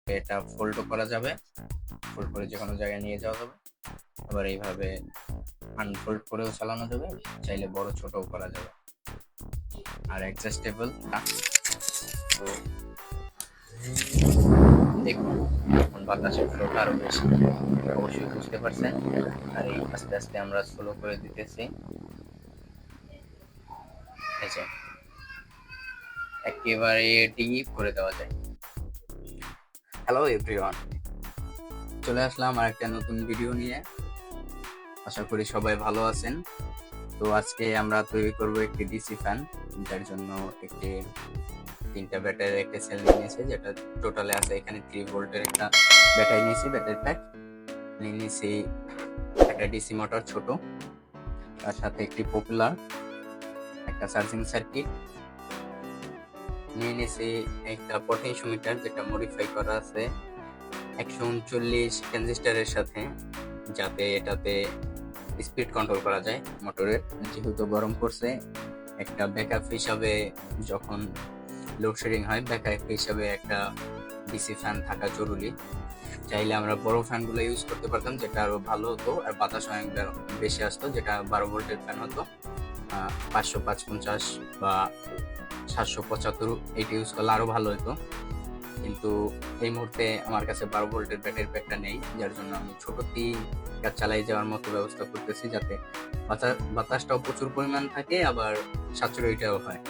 এটা ফোল্ডও করা যাবে, ফোল্ড করে যে কোনো জায়গায় নিয়ে যাওয়া যাবে। আবার এইভাবে আনফোল্ড করেও চালানো যাবে, চাইলে বড় ছোটও করা যাবে। আর অ্যাডজাস্টেবল। তো দেখুন এখন বাতাসের ফ্লোটা আরো বেশি, অবশ্যই বুঝতে পারছেন। আর এই আস্তে আস্তে আমরা স্লো করে দিতেছি, একেবারে ডিপ করে দেওয়া যায়। হ্যালো এভরিওয়ান, চলে আসলাম আর একটা নতুন ভিডিও নিয়ে। আশা করি সবাই ভালো আছেন। তো আজকে আমরা তৈরি করব একটি ডিসি ফ্যান, যার জন্য একটি 3টা ব্যাটারির একটা সেল নিয়েছি, যেটা টোটালে আছে এখানে 3 ভোল্টের একটা ব্যাটারি নিয়েছি, ব্যাটারি প্যাক নিয়েছি, একটা ডিসি মোটর ছোট, তার সাথে একটি পপুলার, একটা চার্জিং সার্কিট নিয়ে নিয়েছি, একটা পটেনশিওমিটার যেটা মডিফাই করা আছে 139 ট্রানজিস্টরের সাথে, যাতে এটাতে স্পিড কন্ট্রোল করা যায় মোটরের। যেহেতু গরম করছে, একটা ব্যাকআপ হিসাবে যখন লোডশেডিং হয়, ব্যাকআপ হিসাবে একটা ডিসি ফ্যান থাকা জরুরি। চাইলে আমরা বড় ফ্যানগুলো ইউজ করতে পারতাম, যেটা আরো ভালো হতো, আর বাতাস অনেক বেশি আসতো, যেটা 12 ভোল্টের ফ্যান হতো 555 বা 775, এটা ইউজ করলে আরো ভালো হতো। কিন্তু এই মুহূর্তে আমার কাছে 12 ভোল্টের ব্যাটারি প্যাকটা নেই, যার জন্য আমি ছোটতেই কাজ চালাই যাওয়ার মতো ব্যবস্থা করতেছি, যাতে বাতাসটাও প্রচুর পরিমাণ থাকে, আবার সাশ্রয়টাও হয়।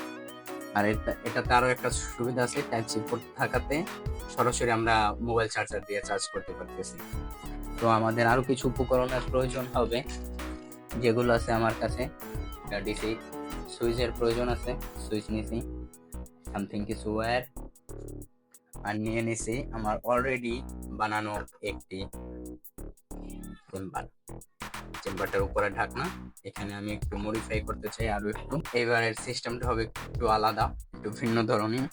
আর এটাতে আরো একটা সুবিধা আছে, টাইপ সি পোর্ট থাকাতে সরাসরি আমরা মোবাইল চার্জার দিয়ে চার্জ করতে পারতেছি। তো আমাদের আরো কিছু উপকরণের প্রয়োজন হবে, যেগুলো আছে আমার কাছে। ডিসি সুইচের প্রয়োজন আছে, সুইচ নিছি, সামথিং কিছু ওয়্যার, আর নিয়ে নিছি আমার অলরেডি বানানো একটি চেম্বারটার উপরে ঢাকনা। এখানে আমি একটু মডিফাই করতে চাই আরো একটু। এবারের সিস্টেমটা হবে একটু আলাদা, একটু ভিন্ন ধরনের।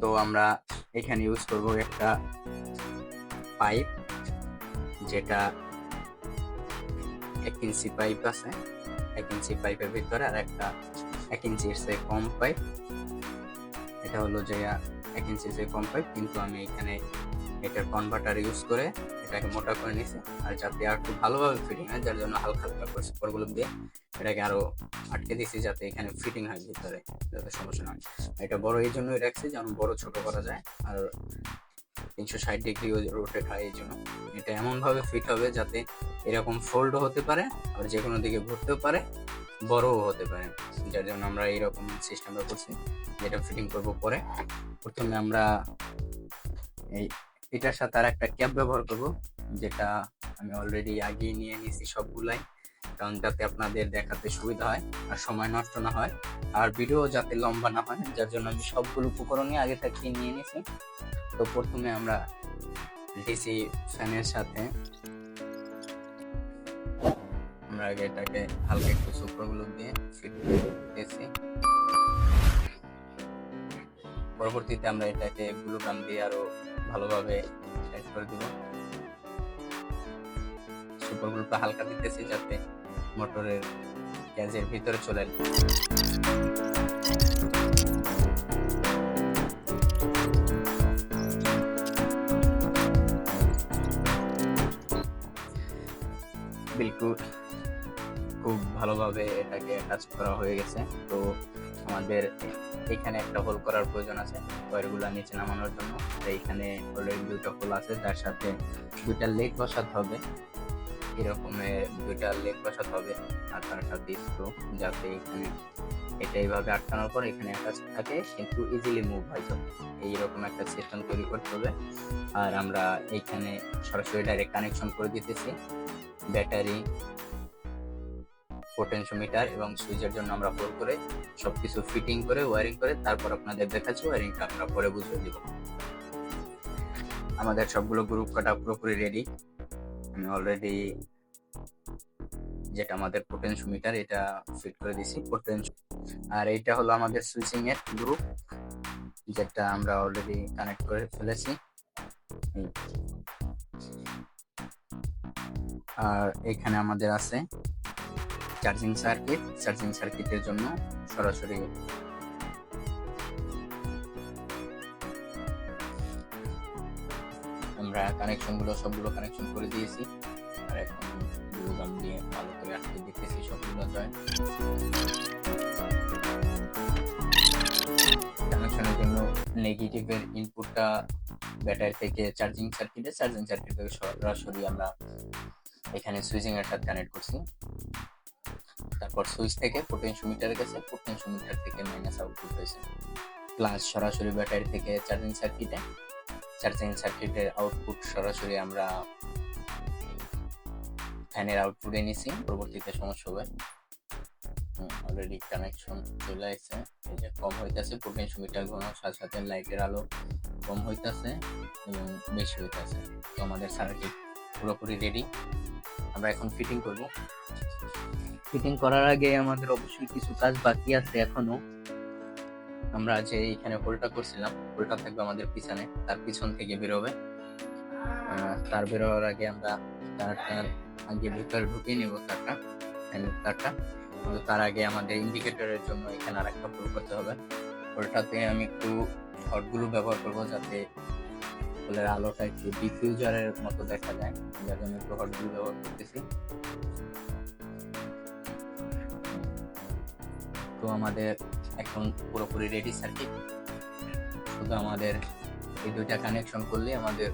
তো আমরা এখানে ইউজ করব একটা পাইপ, যেটা 1 ইঞ্চি পাইপ আছে, 1 ইঞ্চি পাইপের ভিতরে আর একটা 1 ইঞ্চির চেয়ে কম পাইপ। এটা হলো যে 1 ইঞ্চির চেয়ে কম পাইপ, কিন্তু আমি এখানে এটার কনভার্টার ইউজ করে এটাকে মোটা করে নিছি, আর যাতে আর একটু ভালোভাবে ফিটিং হয়, যার জন্য হালকা হালকা সুপারগুলো দিয়ে এটাকে আরো আটকে দিছি, যাতে এখানে ফিটিং হয় ভিতরে, যাতে সমস্যা না হয়। এটা বড় এই জন্যই রাখছি, যেন বড় ছোট করা যায়, আর 360 ডিগ্রি রোটেট হয়। এই জন্য এটা এমন ভাবে ফিট হবে যাতে এরকম ফোল্ডও হতে পারে, আর যে কোনো দিকে ঘুরতেও পারে, বড়ও হতে পারে, যার জন্য আমরা এইরকম সিস্টেমটা করছি, যেটা ফিটিং করব পরে। প্রথমে আমরা এটার সাথে আর একটা ক্যাপ ব্যবহার করব, যেটা আমি অলরেডি আগিয়ে নিয়ে নিয়েছি সবগুলাই, কারণ যাতে আপনাদের দেখাতে সুবিধা হয় আর সময় নষ্ট না হয়, আর ভিডিও যাতে লম্বা না হয়, যার জন্য আমি সবগুলো উপকরণই আগে থেকে নিয়ে নিয়েছি। তো প্রথমে আমরা ডিসি ফ্যানের সাথে আমরা আগে এটাকে হালকা একটু সুপারগুলো দিয়ে ফিট করতেছি। পরবর্তীতে আমরা এটাকে গ্লু গান দিয়ে আরো ভালোভাবে টাইট করে দিব। সুপারগুলোটা হালকা দিতেছি, যাতে মোটরের ক্যাজের ভিতরে চলে আসে। বিলকুল খুব ভালোভাবে এটাকে টাচ করা হয়ে গেছে। তো আমাদের এখানে একটা হোল করার প্রয়োজন আছে ওয়্যারগুলো নিচে নামানোর জন্য। এইখানে অলরেডি 2টা হোল আছে, যার সাথে 2টা লেগ বসাতে হবে, এরকমের 2টা লেগ বসাতে হবে, আর তার সাথে স্ক্রু, যাতে এখানে এটা এইভাবে আটকানোর পর এখানে অ্যাটাচ থাকে, কিন্তু ইজিলি মুভ হয় যাবে, এইরকম একটা সিস্টেম তৈরি করতে হবে। আর আমরা এইখানে সরাসরি ডাইরেক্ট কানেকশন করে দিতেছি ব্যাটারি, পোটেনশিওমিটার এবং সুইচের জন্য আমরা হোল করে সবকিছু ফিটিং করে ওয়্যারিং করে তারপর আপনাদের দেখাচ্ছি। ওয়্যারিংটা আমরা পরে বুঝিয়ে দিব। আমাদের সবগুলো গ্রুপ কাটা পুরোপুরি রেডি। আমি অলরেডি যেটা আমাদের পোটেনশিওমিটার, এটা ফিট করে দিছি আর এইটা হলো আমাদের সুইচিং এর গ্রুপ, যেটা আমরা অলরেডি কানেক্ট করে ফেলেছি। আর এখানে আমাদের আছে চার্জিং সার্কিট, চার্জিং সার্কিটের জন্য সরাসরি আমরা সবগুলো কানেকশন করে দিয়েছি, আর এখন গ্লু গান দিয়ে ভালো করে আটকে দিতেছি সবগুলো জয়েন্ট। কানেকশনের জন্য নেগেটিভের ইনপুটটা ব্যাটারি থেকে চার্জিং সার্কিট থেকে সরাসরি আমরা এখানে সুইচিং এর সাথে কানেক্ট করছি। তারপর সুইচ থেকে পোটেনশিওমিটার গেছে, পোটেনশিওমিটার থেকে মাইনাস আউটপুট হয়েছে, প্লাস সরাসরি ব্যাটারি থেকে চার্জিং সার্কিটের আউটপুট সরাসরি আমরা ফ্যানের আউটপুটে নিছি। পরবর্তীতে সমস্যা হবে। অলরেডি কানেকশন চলে আসছে, এই যে কম হইতাছে, পোটেনশিওমিটার ঘোরানোর সাথে সাথে লাইটের আলো কম হইতাছে এবং বেশি হইতাছে। তো আমাদের সার্কিট পুরোপুরি রেডি। আমরা এখন ফিটিং করব। ফিটিং করার আগে আমাদের অবশ্যই কিছু কাজ বাকি আছে এখনো। আমরা যে এখানে হোলটা করছিলাম, হোলটা থাকবে আমাদের পিছনে, তার পিছন থেকে বেরোবে। তার বেরোয়ার আগে আমরা তারটা আগে ভিতরে ঢুকিয়ে নেব, তারটা। কিন্তু তার আগে আমাদের ইন্ডিকেটরের জন্য এখানে আরেকটা হোল করতে হবে। হোলটাতে আমি একটু হটগুলো ব্যবহার করবো যাতে হোলের আলোটা একটু ডিফিউজারের মতো দেখা যায়, যার জন্য একটু হটগুলো ব্যবহার করতেছি। তো আমাদের এখন পুরোপুরি রেডি সার্কিট। শুধু আমাদের এই দুইটা কানেকশন করলে আমাদের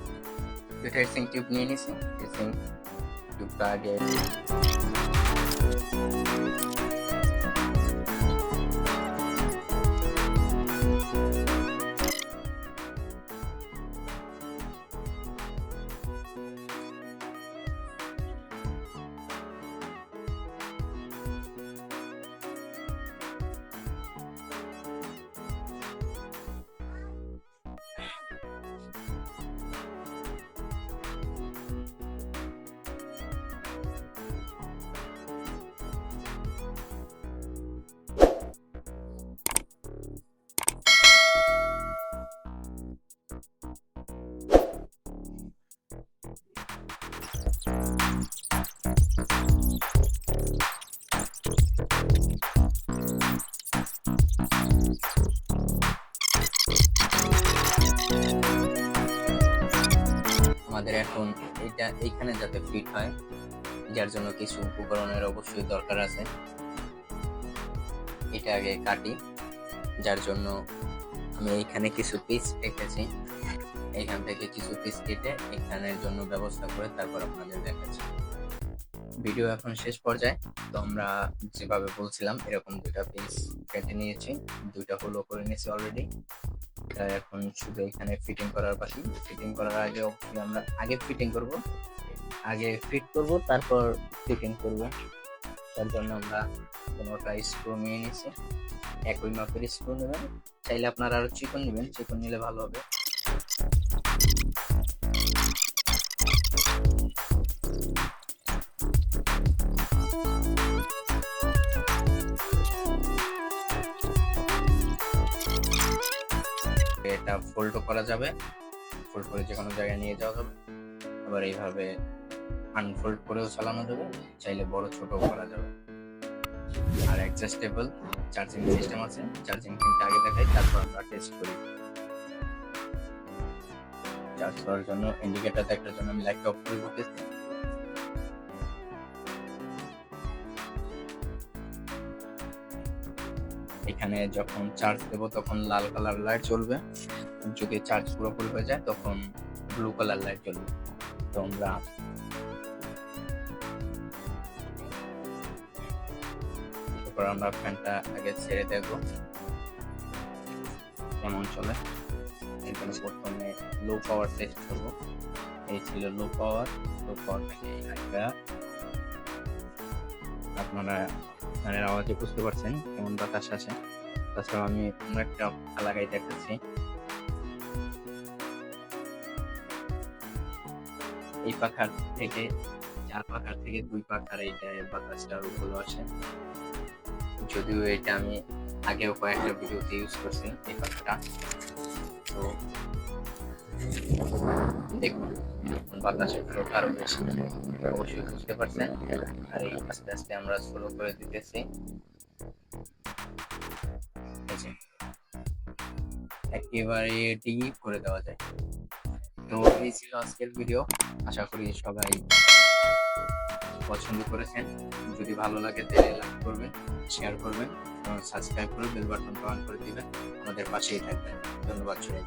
দুইটা এসিং টিউব নিয়ে নিছি। এসিং টিউবটা আগে আমাদের এখন এইখানে যাতে ফিট হয়, যার জন্য কিছু উপকরণের অবশ্যই দরকার আছে। এটা আগে কাটি, যার জন্য আমি এইখানে কিছু পিস রেখেছি। এইখান থেকে কিছু পিস কেটে এখানের জন্য ব্যবস্থা করে তারপর আপনাদের দেখাচ্ছি। ভিডিও এখন শেষ পর্যায়ে। তো আমরা যেভাবে বলছিলাম এরকম দুইটা পিস কেটে নিয়েছি, দুইটা হলো করে নিয়েছি অলরেডি। এখন শুধু এখানে ফিটিং করার বাকি। ফিটিং করার আগে অবশ্যই আমরা আগে ফিট করব, তারপর ফিটিং করব। তার জন্য আমরা কোনোটা স্ক্রু নিয়ে নিয়েছি, একই মাপের স্ক্রু নেবেন। চাইলে আপনারা আরো চিকন নেবেন, চিকন নিলে ভালো হবে। এটা ফোল্ড করা যাবে, ফোল্ড করে যে কোনো জায়গায় নিয়ে যাওয়া যাবে। আবার এইভাবে আনফোল্ড করেও চালানো যাবে, চাইলে বড় ছোট করা যাবে। আর অ্যাডজাস্টেবল চার্জিং সিস্টেম আছে। চার্জিং পিনটা আগে দেখাই, তারপর আমরা টেস্ট করি। চার্জ করার জন্য ইন্ডিকেটর দেখার জন্য আমি লাইটটা অফ করে দিতেছি। এখানে যখন চার্জ দেব তখন লাল কালার লাইট জ্বলবে, যদি চার্জ পুরোপুরি হয়ে যায় তখন ব্লু কালার লাইট জ্বলবে। তো আমরা ফ্যানটা আগে ছেড়ে দেখবো কেমন চলে। এখানে প্রথমে লো পাওয়ার টেস্ট করবো। এই ছিল লো পাওয়ারটাকে একটা আপনারা ফ্যানের আওয়াজে বুঝতে পারছেন কেমন বাতাস আসে। তাছাড়া আমি অন্য একটা লাগাই দেখাচ্ছি। এই পাখার থেকে 4 পাখার থেকে 2 পাখার এইটা বাতাসটা ভালো আসে। যদিও এটা আমি আগেও কয়েকটা ভিডিওতে ইউজ করছি এই পাখাটা। তো দেখুন বাতাসের ফ্লোটা আরো বেশি, অবশ্যই বুঝতে পারছেন। আর এই আস্তে আস্তে আমরা স্লো করে দিতেছি। একেবারে ডিপ করে দেওয়া যায়। তো তো এই ছিল আজকের ভিডিও। আশা করি সবাই পছন্দ করেছেন। যদি ভালো লাগে তাহলে লাইক করবেন, শেয়ার করবেন এবং সাবস্ক্রাইব করে বেল বাটনটা অন করে দিবেন। আমাদের পাশেই থাকবেন। ধন্যবাদ সবাই।